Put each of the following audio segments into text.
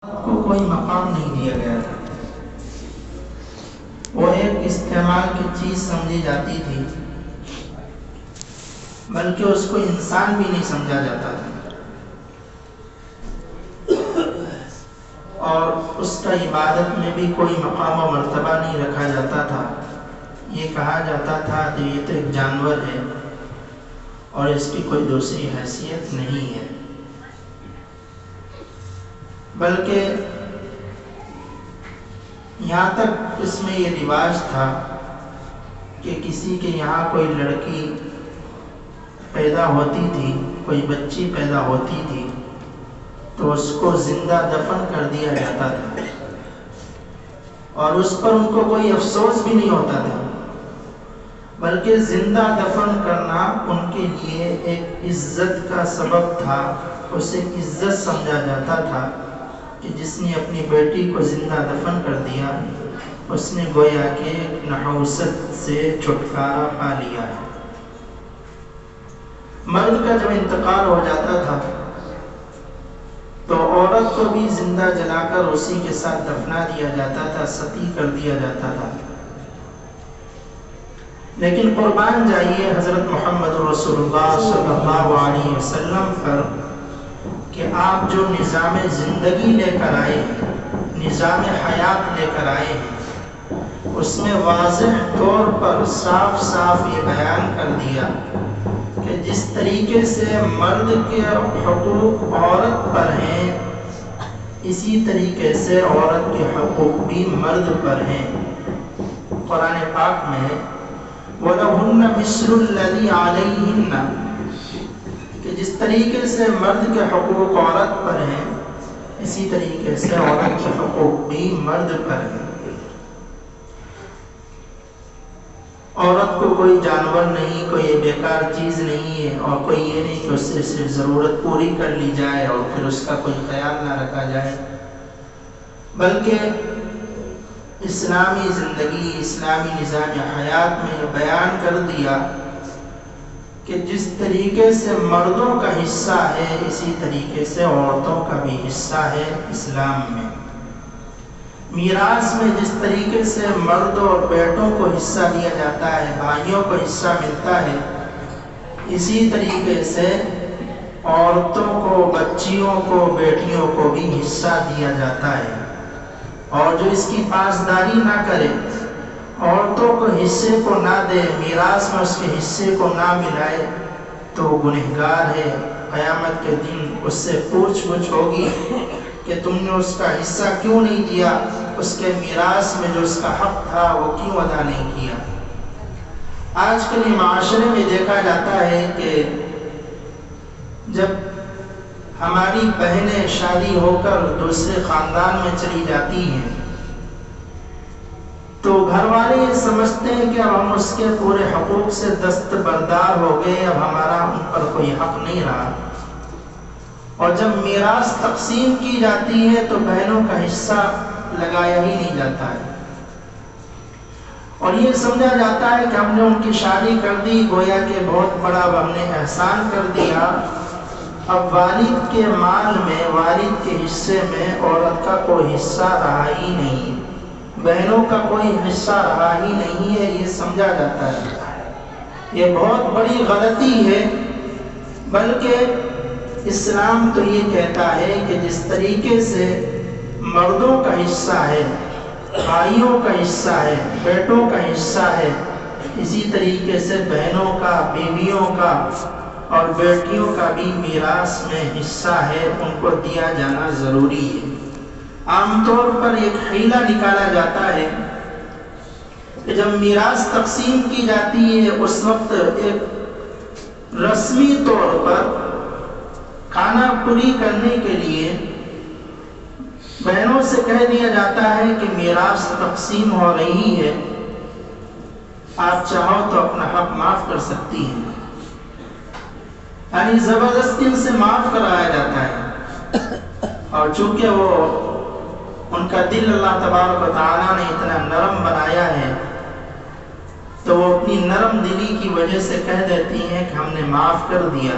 کو کوئی مقام نہیں دیا گیا تھا، وہ ایک استعمال کی چیز سمجھی جاتی تھی، بلکہ اس کو انسان بھی نہیں سمجھا جاتا تھا، اور اس کا عبادت میں بھی کوئی مقام و مرتبہ نہیں رکھا جاتا تھا۔ یہ کہا جاتا تھا کہ یہ تو ایک جانور ہے اور اس کی کوئی دوسری حیثیت نہیں ہے، بلکہ یہاں تک اس میں یہ رواج تھا کہ کسی کے یہاں کوئی لڑکی پیدا ہوتی تھی، کوئی بچی پیدا ہوتی تھی، تو اس کو زندہ دفن کر دیا جاتا تھا، اور اس پر ان کو کوئی افسوس بھی نہیں ہوتا تھا، بلکہ زندہ دفن کرنا ان کے لیے ایک عزت کا سبب تھا۔ اسے عزت سمجھا جاتا تھا کہ جس نے اپنی بیٹی کو زندہ دفن کر دیا، اس نے گویا کہ نحوست سے چھٹکارا پا لیا ہے۔ مرد کا جب انتقال ہو جاتا تھا تو عورت کو بھی زندہ جلا کر اسی کے ساتھ دفنا دیا جاتا تھا، ستی کر دیا جاتا تھا۔ لیکن قربان جائیے حضرت محمد رسول اللہ صلی اللہ علیہ وسلم پر کہ آپ جو نظام زندگی لے کر آئے ہیں، نظام حیات لے کر آئے ہیں، اس میں واضح طور پر صاف صاف یہ بیان کر دیا کہ جس طریقے سے مرد کے حقوق عورت پر ہیں، اسی طریقے سے عورت کے حقوق بھی مرد پر ہیں۔ قرآن پاک میں وَلَهُنَّ مِثْلُ الَّذِي عَلَيْهِنَّ کہ جس طریقے سے مرد کے حقوق عورت پر ہیں، اسی طریقے سے عورت کے حقوق بھی مرد پر ہیں۔ عورت کو کوئی جانور نہیں، کوئی بیکار چیز نہیں ہے، اور کوئی یہ نہیں کہ اس سے صرف ضرورت پوری کر لی جائے اور پھر اس کا کوئی خیال نہ رکھا جائے، بلکہ اسلامی زندگی، اسلامی نظام حیات میں یہ بیان کر دیا کہ جس طریقے سے مردوں کا حصہ ہے، اسی طریقے سے عورتوں کا بھی حصہ ہے اسلام میں۔ میراث میں جس طریقے سے مرد اور بیٹوں کو حصہ دیا جاتا ہے، بھائیوں کو حصہ ملتا ہے، اسی طریقے سے عورتوں کو، بچیوں کو، بیٹیوں کو بھی حصہ دیا جاتا ہے، اور جو اس کی پاسداری نہ کرے، عورتوں کو حصے کو نہ دے، میراث میں اس کے حصے کو نہ ملائے، تو وہ گنہگار ہے۔ قیامت کے دن اس سے پوچھ گچھ ہوگی کہ تم نے اس کا حصہ کیوں نہیں دیا، اس کے میراث میں جو اس کا حق تھا وہ کیوں ادا نہیں کیا۔ آج کل معاشرے میں دیکھا جاتا ہے کہ جب ہماری بہنیں شادی ہو کر دوسرے خاندان میں چلی جاتی ہیں تو گھر والے یہ سمجھتے ہیں کہ اب ہم اس کے پورے حقوق سے دستبردار ہو گئے، اب ہمارا ان پر کوئی حق نہیں رہا، اور جب میراث تقسیم کی جاتی ہے تو بہنوں کا حصہ لگایا ہی نہیں جاتا ہے، اور یہ سمجھا جاتا ہے کہ ہم نے ان کی شادی کر دی، گویا کہ بہت بڑا اب ہم نے احسان کر دیا، اب والد کے مال میں، والد کے حصے میں عورت کا کوئی حصہ رہا ہی نہیں، بہنوں کا کوئی حصہ رہا ہی نہیں ہے، یہ سمجھا جاتا ہے۔ یہ بہت بڑی غلطی ہے، بلکہ اسلام تو یہ کہتا ہے کہ جس طریقے سے مردوں کا حصہ ہے، بھائیوں کا حصہ ہے، بیٹوں کا حصہ ہے، اسی طریقے سے بہنوں کا، بیویوں کا اور بیٹیوں کا بھی میراث میں حصہ ہے، ان کو دیا جانا ضروری ہے۔ عام طور پر ایک حیلہ نکالا جاتا ہے کہ جب میراث تقسیم کی جاتی ہے اس وقت ایک رسمی طور پر کھانا پوری کرنے کے لیے بہنوں سے کہہ دیا جاتا ہے کہ میراث تقسیم ہو رہی ہے، آپ چاہو تو اپنا حق معاف کر سکتی ہیں، یعنی زبردستی ان سے معاف کرایا جاتا ہے، اور چونکہ وہ ان کا دل اللہ تبارک و تعالیٰ نے اتنا نرم بنایا ہے تو وہ اپنی نرم دلی کی وجہ سے کہہ دیتی ہیں کہ ہم نے معاف کر دیا،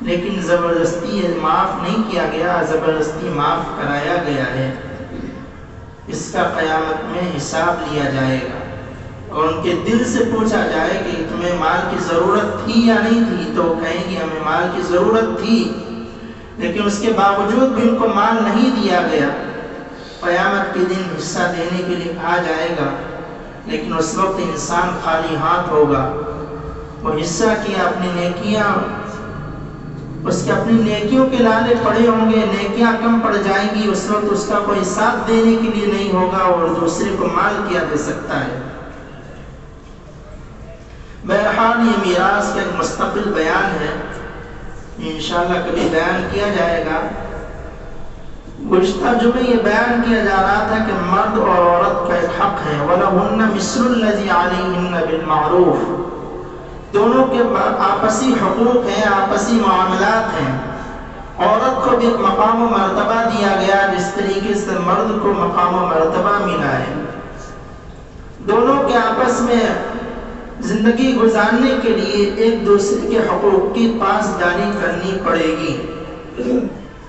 لیکن زبردستی معاف نہیں کیا گیا، زبردستی معاف کرایا گیا ہے۔ اس کا قیامت میں حساب لیا جائے گا اور ان کے دل سے پوچھا جائے کہ تمہیں مال کی ضرورت تھی یا نہیں تھی، تو وہ کہیں گے ہمیں مال کی ضرورت تھی، لیکن اس کے باوجود بھی ان کو مال نہیں دیا گیا۔ قیامت کے دن حصہ دینے کے لیے کہا جائے گا، لیکن اس وقت انسان خالی ہاتھ ہوگا۔ وہ حصہ کیا اپنی نیکیاں، اس کے اپنی نیکیوں کے لالے پڑے ہوں گے، نیکیاں کم پڑ جائیں گی، اس وقت اس کا کوئی ساتھ دینے کے لیے نہیں ہوگا اور دوسرے کو مال کیا دے سکتا ہے۔ بہرحال یہ میراث کا ایک مستقل بیان ہے، انشاءاللہ کبھی بیان کیا جائے گا۔ گزشتہ جمعے یہ بیان کیا جا رہا تھا کہ مرد اور عورت کا ایک حق ہے، وَلَهُنَّ مِثْلُ الَّذِي عَلَيْهِنَّ بِالْمَعْرُوفِ، دونوں کے آپسی حقوق ہیں، آپسی معاملات ہیں۔ عورت کو بھی ایک مقام و مرتبہ دیا گیا جس طریقے سے مرد کو مقام و مرتبہ ملا ہے۔ دونوں کے آپس میں زندگی گزارنے کے لیے ایک دوسرے کے حقوق کی پاسداری کرنی پڑے گی۔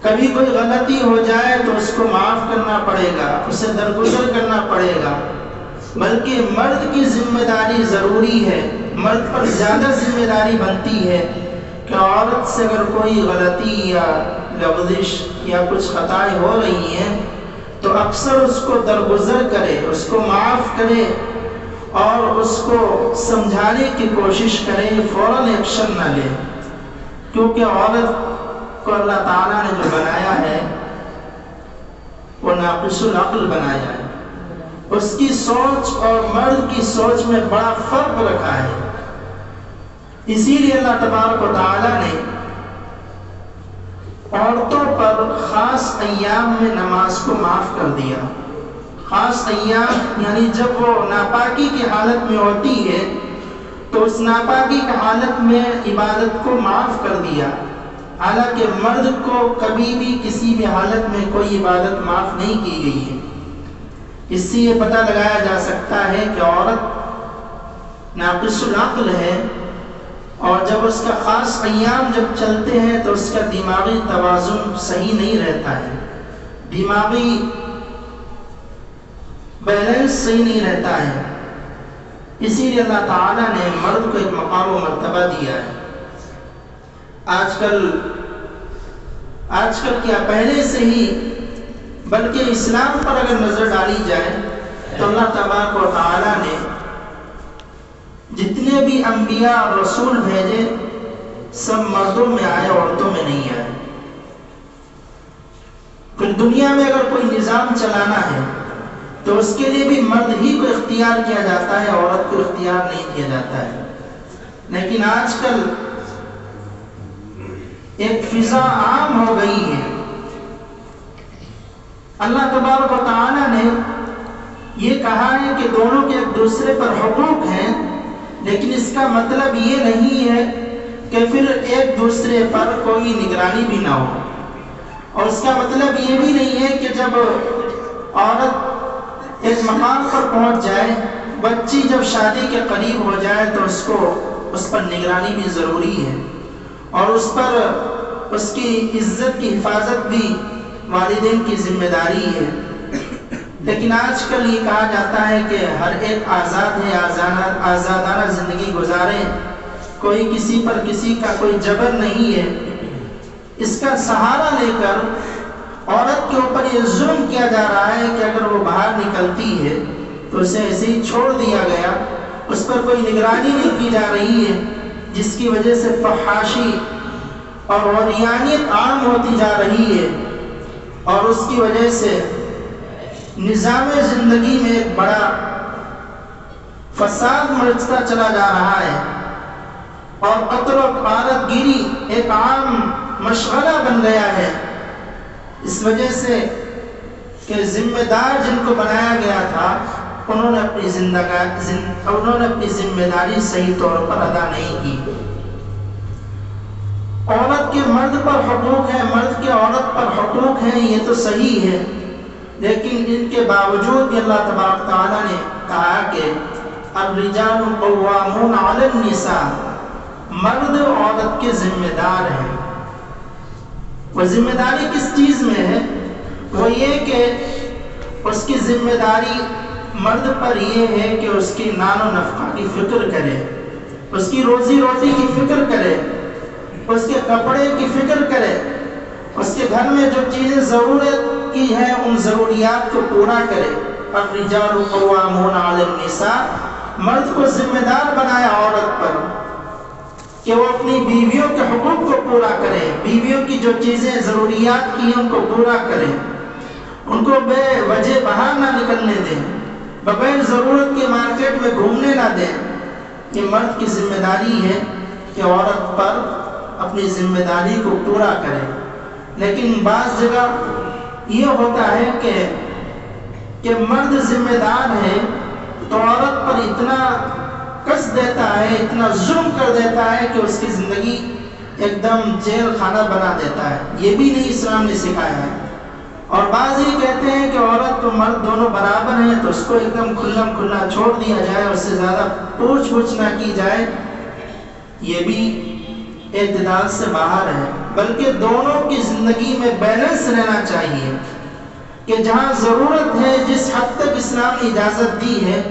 کبھی کوئی غلطی ہو جائے تو اس کو معاف کرنا پڑے گا، اسے درگزر کرنا پڑے گا، بلکہ مرد کی ذمہ داری ضروری ہے، مرد پر زیادہ ذمہ داری بنتی ہے کہ عورت سے اگر کوئی غلطی یا لغزش یا کچھ خطائیں ہو رہی ہیں تو اکثر اس کو درگزر کرے، اس کو معاف کرے اور اس کو سمجھانے کی کوشش کرے، فوراً ایکشن نہ لے، کیونکہ عورت کو اللہ تعالیٰ نے جو بنایا ہے وہ ناقص العقل بنایا ہے، اس کی سوچ اور مرد کی سوچ میں بڑا فرق رکھا ہے۔ اسی لیے اللہ تبارک و تعالیٰ نے عورتوں پر خاص ایام میں نماز کو معاف کر دیا۔ خاص ایام یعنی جب وہ ناپاکی کی حالت میں ہوتی ہے تو اس ناپاکی کی حالت میں عبادت کو معاف کر دیا، حالانکہ مرد کو کبھی بھی کسی بھی حالت میں کوئی عبادت معاف نہیں کی گئی ہے۔ اس سے یہ پتہ لگایا جا سکتا ہے کہ عورت ناقص العقل ہے، اور جب اس کا خاص ایام جب چلتے ہیں تو اس کا دماغی توازن صحیح نہیں رہتا ہے، دماغی بیلنس صحیح نہیں رہتا ہے۔ اسی لیے اللہ تعالیٰ نے مرد کو ایک مقام و مرتبہ دیا ہے۔ آج کل کیا پہلے سے ہی، بلکہ اسلام پر اگر نظر ڈالی جائے تو اللہ تبارک و تعالیٰ نے جتنے بھی انبیاء اور رسول بھیجے سب مردوں میں آئے، عورتوں میں نہیں آئے۔ پھر دنیا میں اگر کوئی نظام چلانا ہے تو اس کے لیے بھی مرد ہی کو اختیار کیا جاتا ہے، عورت کو اختیار نہیں کیا جاتا ہے۔ لیکن آج کل ایک فضا عام ہو گئی ہے۔ اللہ تبارک و تعالیٰ نے یہ کہا ہے کہ دونوں کے ایک دوسرے پر حقوق ہیں، لیکن اس کا مطلب یہ نہیں ہے کہ پھر ایک دوسرے پر کوئی نگرانی بھی نہ ہو، اور اس کا مطلب یہ بھی نہیں ہے کہ جب عورت ایک مقام پر پہنچ جائے، بچی جب شادی کے قریب ہو جائے تو اس پر نگرانی بھی ضروری ہے، اور اس پر اس کی عزت کی حفاظت بھی والدین کی ذمہ داری ہے۔ لیکن آج کل یہ کہا جاتا ہے کہ ہر ایک آزاد ہے، آزادانہ زندگی گزارے، کوئی کسی پر کسی کا کوئی جبر نہیں ہے۔ اس کا سہارا لے کر عورت کے اوپر یہ ظلم کیا جا رہا ہے کہ اگر وہ باہر نکلتی ہے تو اسے ایسے ہی چھوڑ دیا گیا، اس پر کوئی نگرانی نہیں کی جا رہی ہے، جس کی وجہ سے فحاشی اور عریانیت عام ہوتی جا رہی ہے، اور اس کی وجہ سے نظام زندگی میں ایک بڑا فساد مچتا چلا جا رہا ہے، اور قتل و غارت گیری ایک عام مشغلہ بن گیا ہے۔ اس وجہ سے کہ ذمہ دار جن کو بنایا گیا تھا انہوں نے اپنی ذمہ داری صحیح طور پر ادا نہیں کی۔ عورت کے مرد پر حقوق ہیں، مرد کے عورت پر حقوق ہیں، یہ تو صحیح ہے، لیکن ان کے باوجود بھی اللہ تبارک تعالیٰ نے کہا کہ الرجال قوامون علی النساء، مرد عورت کے ذمہ دار ہیں۔ وہ ذمہ داری کس چیز میں ہے؟ وہ یہ کہ اس کی ذمہ داری مرد پر یہ ہے کہ اس کی نان و نفقہ کی فکر کرے، اس کی روزی روٹی کی فکر کرے، اس کے کپڑے کی فکر کرے، اس کے گھر میں جو چیزیں ضرورت کی ہیں ان ضروریات کو پورا کرے۔ الرجال قوامون علی النساء، مرد کو ذمہ دار بنایا عورت پر کہ وہ اپنی بیویوں کے حقوق کو پورا کرے، بیویوں کی جو چیزیں ضروریات کی ہیں ان کو پورا کرے، ان کو بے وجہ باہر نہ نکلنے دیں، بغیر ضرورت کے مارکیٹ میں گھومنے نہ دیں۔ یہ مرد کی ذمہ داری ہے کہ عورت پر اپنی ذمہ داری کو پورا کرے۔ لیکن بعض جگہ یہ ہوتا ہے کہ مرد ذمہ دار ہے تو عورت پر اتنا کس دیتا ہے، اتنا ظلم کر دیتا ہے کہ اس کی زندگی ایک دم جیل خانہ بنا دیتا ہے۔ یہ بھی نہیں اسلام نے سکھایا ہے۔ اور بعض یہ کہتے ہیں کہ عورت و مرد دونوں برابر ہیں تو اس کو ایک دم کھلا چھوڑ دیا جائے، اس سے زیادہ پوچھ گچھ نہ کی جائے۔ یہ بھی اعتدال سے باہر ہے، بلکہ دونوں کی زندگی میں بیلنس رہنا چاہیے کہ جہاں ضرورت ہے، جس حد تک اسلام نے اجازت دی ہے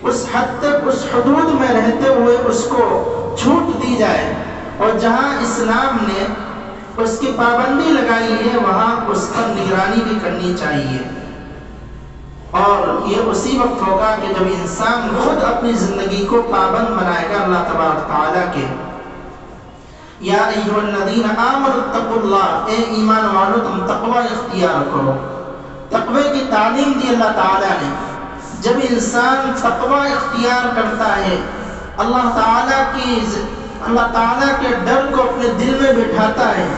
اس حد تک اس حدود میں رہتے ہوئے اس کو چھوٹ دی جائے، اور جہاں اسلام نے اس کی پابندی لگائی ہے وہاں اس پر نگرانی بھی کرنی چاہیے۔ اور یہ اسی وقت ہوگا کہ جب انسان خود اپنی زندگی کو پابند بنائے گا اللہ تبارک تعالیٰ کے۔ یا ایھا الذین آمنوا اتقوا اللہ، اے ایمان والو تم تقوی اختیار کرو۔ تقوی کی تعلیم دی اللہ تعالیٰ نے۔ جب انسان تقوی اختیار کرتا ہے، اللہ تعالیٰ کے ڈر کو اپنے دل میں بٹھاتا ہے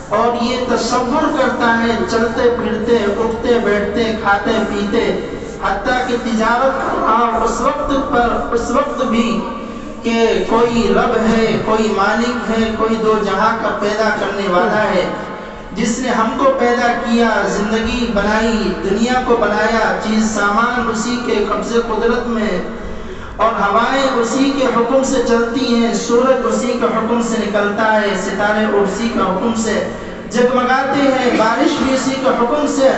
اور یہ تصور کرتا ہے چلتے پھرتے، اٹھتے بیٹھتے، کھاتے پیتے، حتیٰ کہ تجارت کر رہا اس وقت بھی کہ کوئی رب ہے، کوئی مالک ہے، کوئی دو جہاں کا پیدا کرنے والا ہے، جس نے ہم کو پیدا کیا، زندگی بنائی، دنیا کو بنایا، چیز سامان اسی کے قبضے قدرت میں، اور ہوائیں اسی کے حکم سے چلتی ہیں، سورج اسی کے حکم سے نکلتا ہے، ستارے اسی کے حکم سے جگمگاتے ہیں، بارش بھی اسی کے حکم سے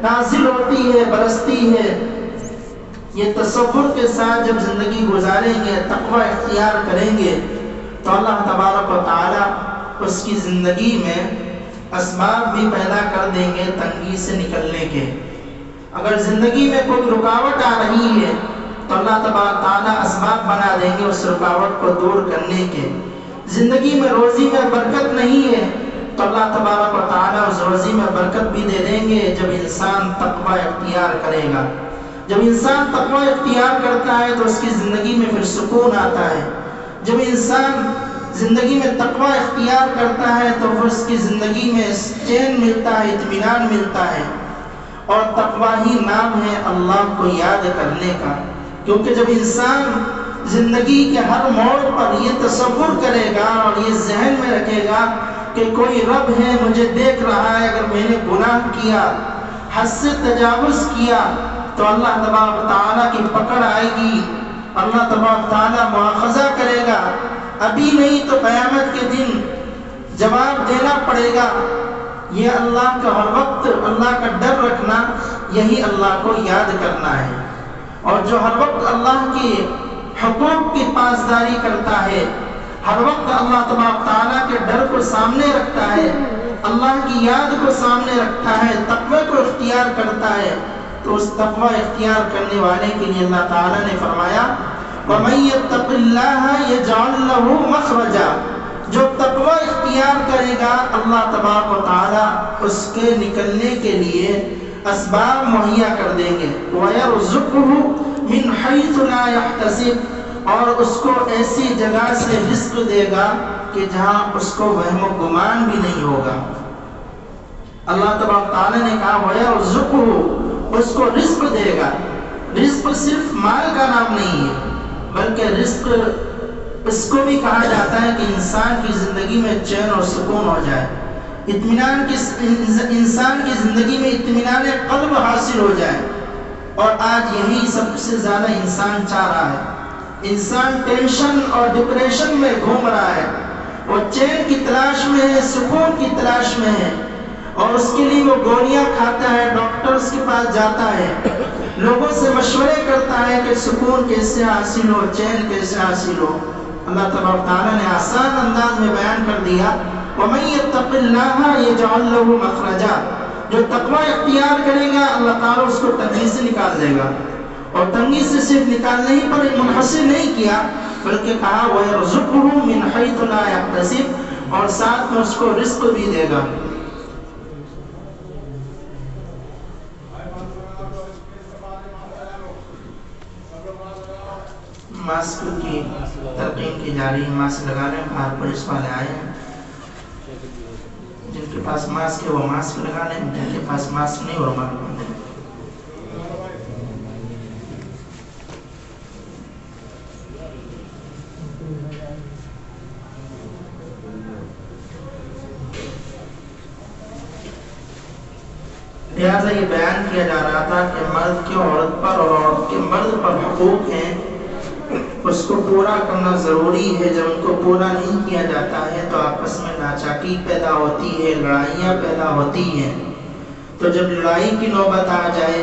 نازل ہوتی ہے، برستی ہے۔ یہ تصور کے ساتھ جب زندگی گزاریں گے، تقوی اختیار کریں گے تو اللہ تبارک و تعالی اس کی زندگی میں اسباب بھی پیدا کر دیں گے تنگی سے نکلنے کے۔ اگر زندگی میں کوئی رکاوٹ آ رہی ہے تو اللہ تبارک تعالیٰ اسباب بنا دیں گے اس رکاوٹ کو دور کرنے کے۔ زندگی میں روزی میں برکت نہیں ہے تو اللہ تبارک و تعالیٰ اس روزی میں برکت بھی دے دیں گے جب انسان تقوی اختیار کرے گا۔ جب انسان تقوی اختیار کرتا ہے تو اس کی زندگی میں پھر سکون آتا ہے۔ جب انسان زندگی میں تقوی اختیار کرتا ہے تو پھر اس کی زندگی میں چین ملتا ہے، اطمینان ملتا ہے۔ اور تقوی ہی نام ہے اللہ کو یاد کرنے کا، کیونکہ جب انسان زندگی کے ہر موڑ پر یہ تصور کرے گا اور یہ ذہن میں رکھے گا کہ کوئی رب ہے، مجھے دیکھ رہا ہے، اگر میں نے گناہ کیا، حد سے تجاوز کیا تو اللہ تبارک تعالیٰ کی پکڑ آئے گی، اللہ تبارک تعالیٰ مواخذہ کرے گا، ابھی نہیں تو قیامت کے دن جواب دینا پڑے گا۔ یہ اللہ کا ہر وقت اللہ کا ڈر رکھنا، یہی اللہ کو یاد کرنا ہے۔ اور جو ہر وقت اللہ کے حقوق کی پاسداری کرتا ہے، ہر وقت اللہ تبارک تعالیٰ کے ڈر کو سامنے رکھتا ہے، اللہ کی یاد کو سامنے رکھتا ہے، تقوی کو اختیار کرتا ہے، تو اس تقوی اختیار کرنے والے کے لیے اللہ تعالیٰ نے فرمایا وَمَن يَتَّقِ اللَّهَ يَجْعَل لَّهُ مَخْرَجًا، جو تقوی اختیار کرے گا اللہ تبارک و تعالیٰ اس کے نکلنے کے لیے اسباب مہیا کر دیں گے۔ وَيَرْزُقْهُ مِنْ حَيْثُ لَا يَحْتَسِبُ، اور اس کو ایسی جگہ سے رزق دے گا کہ جہاں اس کو وہم و گمان بھی نہیں ہوگا۔ اللہ تبارک تعالیٰ نے کہا وَيَرْزُقْهُ، اس کو رزق دے گا۔ رزق صرف مال کا نام نہیں ہے، بلکہ رزق اس کو بھی کہا جاتا ہے کہ انسان کی زندگی میں چین اور سکون ہو جائے، اطمینان کی انسان کی زندگی میں اطمینان قلب حاصل ہو جائے۔ اور آج یہی سب سے زیادہ انسان چاہ رہا ہے۔ انسان ٹینشن اور ڈپریشن میں گھوم رہا ہے، وہ چین کی تلاش میں ہے، سکون کی تلاش میں ہے، اور اس کے لیے وہ گولیاں کھاتا ہے، ڈاکٹرز کے پاس جاتا ہے، لوگوں سے مشورے کرتا ہے کہ سکون کیسے حاصل ہو، چین کیسے حاصل ہو۔ اللہ تبارک تعالیٰ نے آسان انداز میں بیان کر دیا، وَمَن يَتَّقِ اللَّهَ يَجْعَل لَّهُ مَخْرَجًا، جو تقوی اختیار کرے گا اللہ تعالیٰ اس کو تنگی سے نکال دے گا، اور تنگی سے صرف نکالنے ہی پر منحصر نہیں کیا بلکہ کہا وَيَرْزُقْهُ مِنْ حَيْثُ لَا يَحْتَسِبُ، اور ساتھ میں اس کو رزق بھی دے گا۔ ماسک کی تلقین کی جا رہی ہے، ماسک لگا لیں، باہر پولیس والے آئے ہیں، جن کے پاس ماسک ہے وہ ماسک لگا لیں، جن کے پاس ماسک نہیں وہ رومال باندھ لیں۔ لہٰذا یہ بیان کیا جا رہا تھا کہ مرد کے عورت پر اور عورت کے مرد پر حقوق ہیں، اس کو پورا کرنا ضروری ہے۔ جب ان کو پورا نہیں کیا جاتا ہے تو آپس میں ناچاکی پیدا ہوتی ہے، لڑائیاں پیدا ہوتی ہیں۔ تو جب لڑائی کی نوبت آ جائے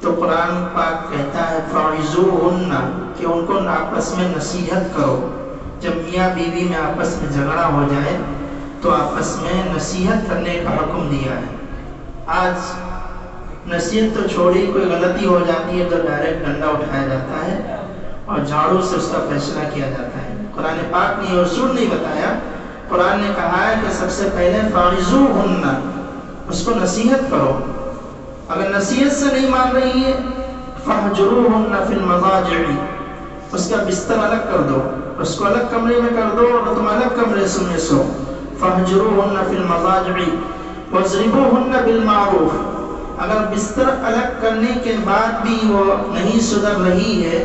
تو قرآن پاک کہتا ہے فَعِزُوهُنَّ، کہ ان کو آپس میں نصیحت کرو۔ جب میاں بیوی میں آپس میں جھگڑا ہو جائے تو آپس میں نصیحت کرنے کا حکم دیا ہے۔ آج نصیحت تو چھوڑی، کوئی غلطی ہو جاتی ہے تو ڈائریکٹ ڈنڈا اٹھایا جاتا ہے اور جھاڑو سے اس کا فیصلہ کیا جاتا ہے۔ قرآن پاک نے یہ اصول نہیں بتایا، قرآن نے کہا ہے کہ سب سے پہلے فَعِزُوهُنَّ، اس کو نصیحت کرو۔ اگر نصیحت سے نہیں مان رہی ہے فَاهْجُرُوهُنَّ فِي الْمَضَاجِعِ، اس کا بستر الگ کر دو، اس کو الگ کمرے میں کر دو اور تم الگ کمرے میں سو۔ فَاهْجُرُوهُنَّ فِي الْمَضَاجِعِ وَاضْرِبُوهُنَّ بِالْمَعْرُوفِ، اگر بستر الگ کرنے کے بعد بھی وہ نہیں سدھر رہی ہے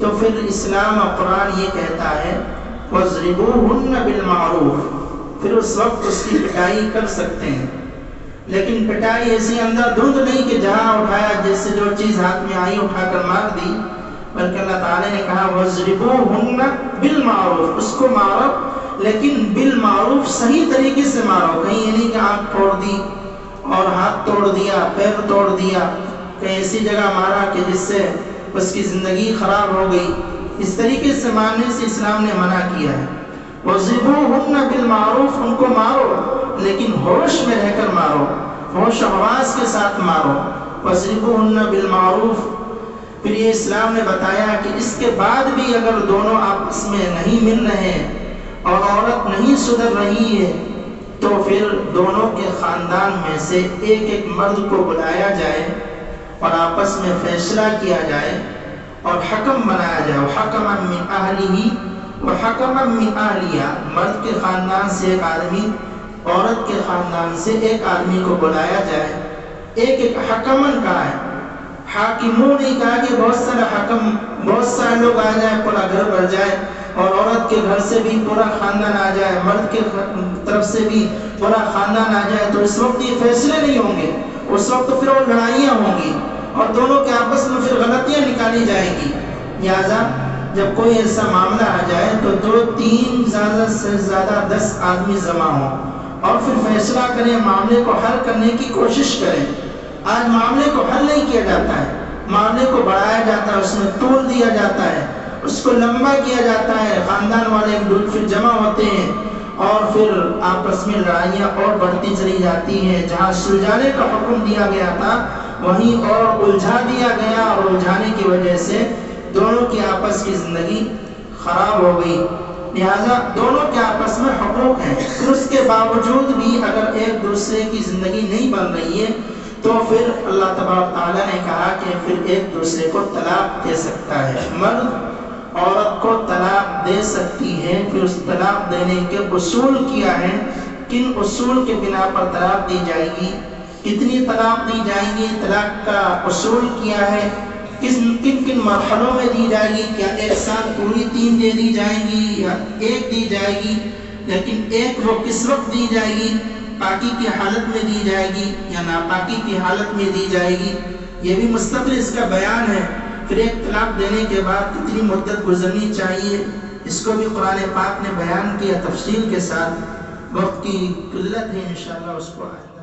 تو پھر اسلام اور قرآن یہ کہتا ہے وَاضْرِبُوهُنَّ بِالْمَعْرُوفِ، پھر اس وقت اس کی پٹائی کر سکتے ہیں، لیکن پٹائی ایسی اندر دھند نہیں کہ جہاں اٹھایا جس سے جو چیز ہاتھ میں آئی اٹھا کر مار دی، بلکہ اللہ تعالی نے کہا وَاضْرِبُوهُنَّ بِالْمَعْرُوفِ، اس کو مارو لیکن بالمعروف، صحیح طریقے سے مارو۔ کہیں یہ نہیں کہ آنکھ پھوڑ دی اور ہاتھ توڑ دیا، پیر توڑ دیا، کہیں ایسی جگہ مارا کہ جس سے اس کی زندگی خراب ہو گئی۔ اس طریقے سے مارنے سے اسلام نے منع کیا ہے۔ وَاضْرِبُوهُنَّ بِالْمَعْرُوفِ، ان کو مارو لیکن ہوش میں رہ کر مارو، ہوش و حواس کے ساتھ مارو۔ وَاضْرِبُوهُنَّ بِالْمَعْرُوفِ، پھر یہ اسلام نے بتایا کہ اس کے بعد بھی اگر دونوں آپس میں نہیں مل رہے اور عورت نہیں سدھر رہی ہے تو پھر دونوں کے خاندان میں سے ایک ایک مرد کو بلایا جائے اور آپس میں فیصلہ کیا جائے اور حکم بنایا جائے۔ وَحَكَمًا مِّنْ أَهْلِهِ وَحَكَمًا مِّنْ أَهْلِهَا، مرد کے خاندان سے ایک آدمی، عورت کے خاندان سے ایک آدمی کو بلایا جائے۔ ایک ایک حکمن کہا ہے، حاکموں نہیں کہا کہ بہت سارے حکم، بہت سارے لوگ آ جائیں، پورا گھر بھر جائے، اور عورت کے گھر سے بھی پورا خاندان آ جائے، مرد کے طرف سے بھی پورا خاندان آ جائے، تو اس وقت یہ فیصلے نہیں ہوں گے، اس وقت پھر وہ لڑائیاں ہوں گی اور دونوں کے آپس میں پھر غلطیاں نکالی جائیں گی۔ لہٰذا جب کوئی ایسا معاملہ آ جائے تو 2-3 زیادہ سے زیادہ 10 آدمی جمع ہوں اور پھر فیصلہ کریں، معاملے کو حل کرنے کی کوشش کریں۔ آج معاملے کو حل نہیں کیا جاتا ہے، معاملے کو بڑھایا جاتا ہے، اس میں طول دیا جاتا ہے، اس کو لمبا کیا جاتا ہے، خاندان والے پھر جمع ہوتے ہیں اور پھر آپس میں لڑائیاں اور بڑھتی چلی جاتی ہیں۔ جہاں سلجھانے کا حکم دیا گیا تھا وہیں اور الجھا دیا گیا، اور الجھانے کی وجہ سے دونوں کی آپس کی زندگی خراب ہو گئی۔ لہٰذا دونوں کے آپس میں حقوق ہیں، پھر اس کے باوجود بھی اگر ایک دوسرے کی زندگی نہیں بن رہی ہے تو پھر اللہ تبارک تعالیٰ نے کہا کہ پھر ایک دوسرے کو طلاق دے سکتا ہے۔ مرد عورت کو طلاق دے سکتی ہے۔ پھر اس طلاق دینے کے اصول کیا ہیں، کن اصول کے بنا پر طلاق دی جائے گی، کتنی طلاق دی جائے گی، طلاق کا اصول کیا ہے، کن مرحلوں میں دی جائے گی، کیا ایک ساتھ پوری 3 دے دی جائے گی یا ایک دی جائے گی، لیکن ایک وہ کس وقت دی جائے گی، پاکی کی حالت میں دی جائے گی یا ناپاکی کی حالت میں دی جائے گی، یہ بھی مستقل اس کا بیان ہے۔ پھر ایک طلاق دینے کے بعد کتنی مدت گزرنی چاہیے، اس کو بھی قرآن پاک نے بیان کیا تفصیل کے ساتھ. وقت کی قلت ہے، انشاءاللہ اس کو آئے